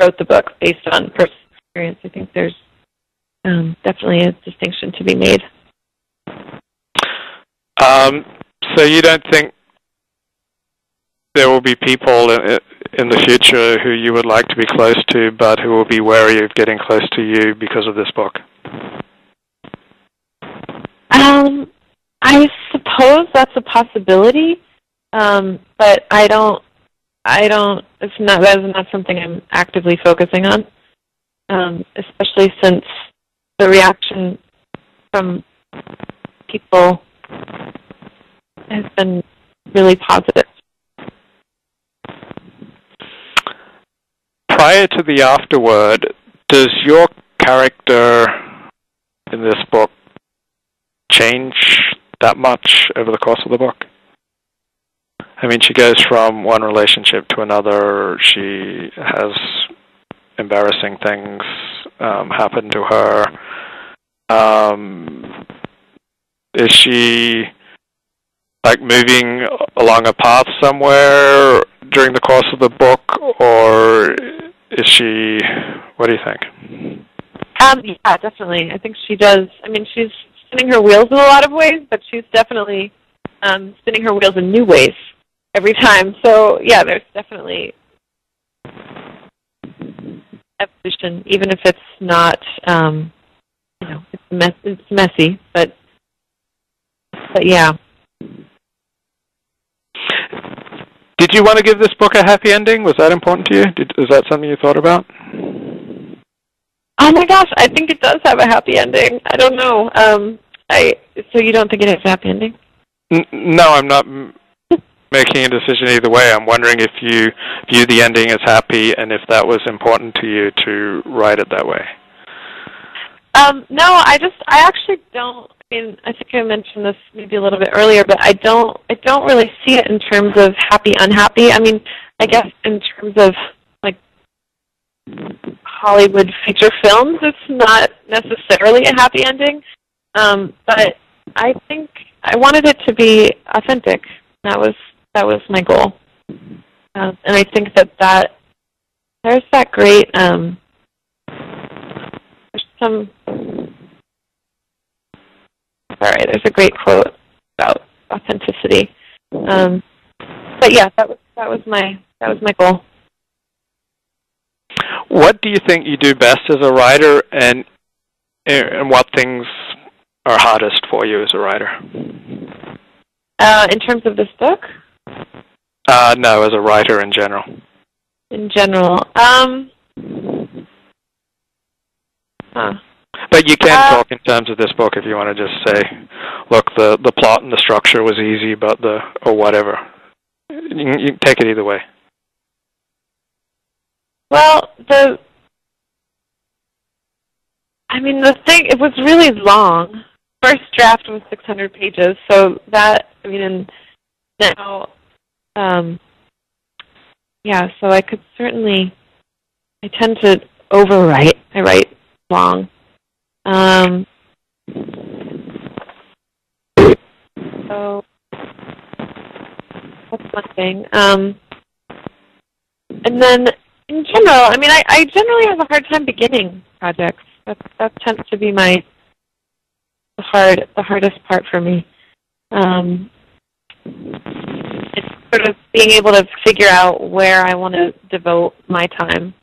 wrote the book based on personal experience. I think there's definitely a distinction to be made. So you don't think there will be people in the future who you would like to be close to, but who will be wary of getting close to you because of this book? I suppose that's a possibility, but I don't. That is not something I'm actively focusing on, especially since the reaction from people has been really positive. Prior to the afterword, does your character in this book change that much over the course of the book? I mean, she goes from one relationship to another. She has embarrassing things happen to her. Is she like moving along a path somewhere during the course of the book, or is she? What do you think? Yeah, definitely. I think she does. I mean, she's spinning her wheels in a lot of ways, but she's definitely spinning her wheels in new ways every time. So yeah, there's definitely evolution, even if it's not, it's messy, but yeah. Did you want to give this book a happy ending? Was that important to you? Is that something you thought about? Oh my gosh, I think it does have a happy ending. I don't know. So you don't think it has a happy ending? No, I'm not making a decision either way. I'm wondering if you view the ending as happy and if that was important to you to write it that way. No, I actually don't. I mean, I think I mentioned this maybe a little bit earlier, but I don't really see it in terms of happy, unhappy. I mean, I guess in terms of like Hollywood feature films, it's not necessarily a happy ending. But I think I wanted it to be authentic. That was my goal. And I think that there's that great there's a great quote about authenticity. But yeah, that was my goal. What do you think you do best as a writer, and what things are hardest for you as a writer? In terms of this book? No, as a writer in general. In general, But you can talk in terms of this book if you want to just say, look, the plot and the structure was easy, but or whatever. You can take it either way. Well, the thing, it was really long. First draft was 600 pages, so that, and now, so I could certainly, I tend to overwrite. I write long. So that's one thing. And then in general, I generally have a hard time beginning projects. That tends to be the hardest part for me. It's sort of being able to figure out where I want to devote my time.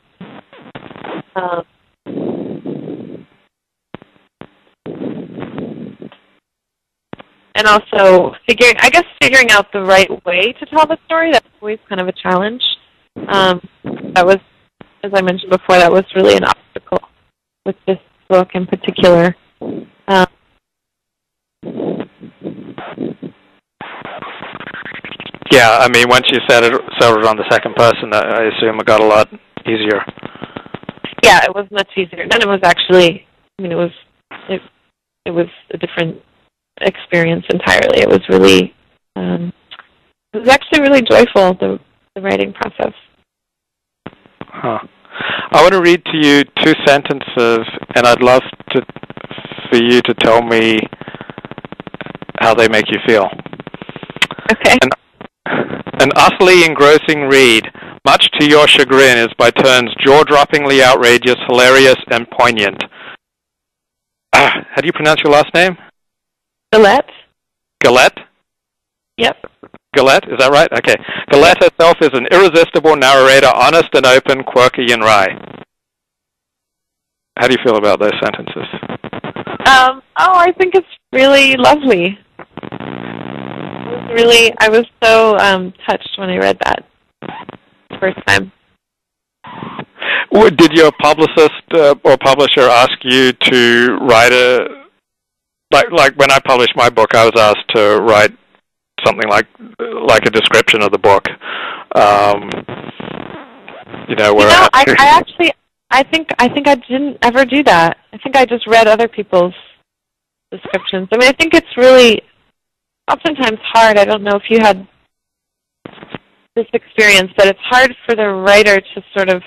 And also figuring out the right way to tell the story. That's always kind of a challenge. That was, as I mentioned before, that was really an obstacle with this book in particular. Yeah, once you settled on the second person, I assume it got a lot easier. Yeah, it was much easier. Then it was actually, it was a different experience entirely. It was really, it was actually really joyful, the writing process. Huh. I want to read to you 2 sentences, and I'd love for you to tell me how they make you feel. Okay. An utterly engrossing read, much to your chagrin, is by turns jaw-droppingly outrageous, hilarious, and poignant. How do you pronounce your last name? Guillette. Guillette? Yep. Guillette, is that right? Okay. Guillette herself is an irresistible narrator, honest and open, quirky and wry. How do you feel about those sentences? I think it's really lovely. I was so touched when I read that the first time. Did your publicist or publisher ask you to write like when I published my book, I was asked to write something like a description of the book. I think I didn't ever do that. I think I just read other people's descriptions. I mean, I think it's really oftentimes hard. I don't know if you had this experience, but it's hard for the writer to sort of.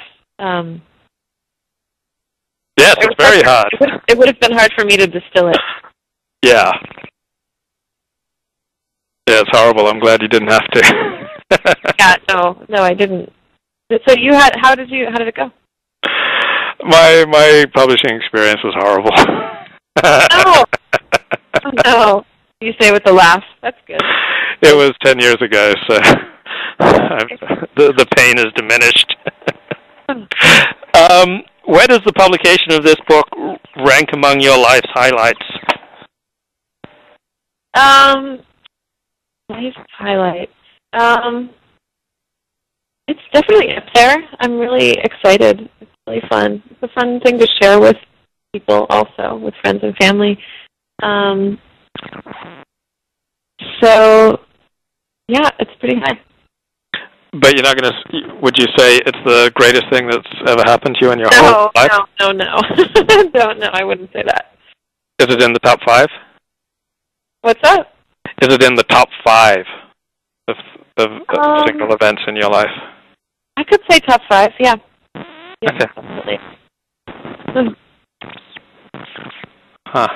Yes, it's very hard. It would have been hard for me to distill it. Yeah. Yeah, it's horrible. I'm glad you didn't have to. Yeah, no, I didn't. So you had. How did it go? My publishing experience was horrible. Oh no. You say with a laugh. That's good. It was 10 years ago, so the pain is diminished. Where does the publication of this book rank among your life's highlights? Life's highlights. It's definitely up there. I'm really excited. It's really fun. It's a fun thing to share with people also, with friends and family. So, yeah, it's pretty high. But you're not going to, would you say it's the greatest thing that's ever happened to you in your whole life? No. No, I wouldn't say that. Is it in the top 5? What's that? Is it in the top 5 of single events in your life? I could say top 5, yeah. Okay. Definitely. Huh.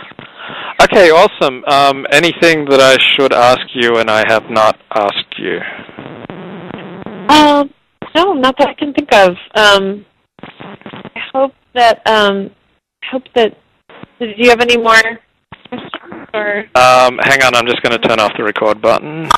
Okay, awesome. Anything that I should ask you and I have not asked you? No, not that I can think of. I hope that. Do you have any more questions? Or? Hang on, I'm just going to turn off the record button.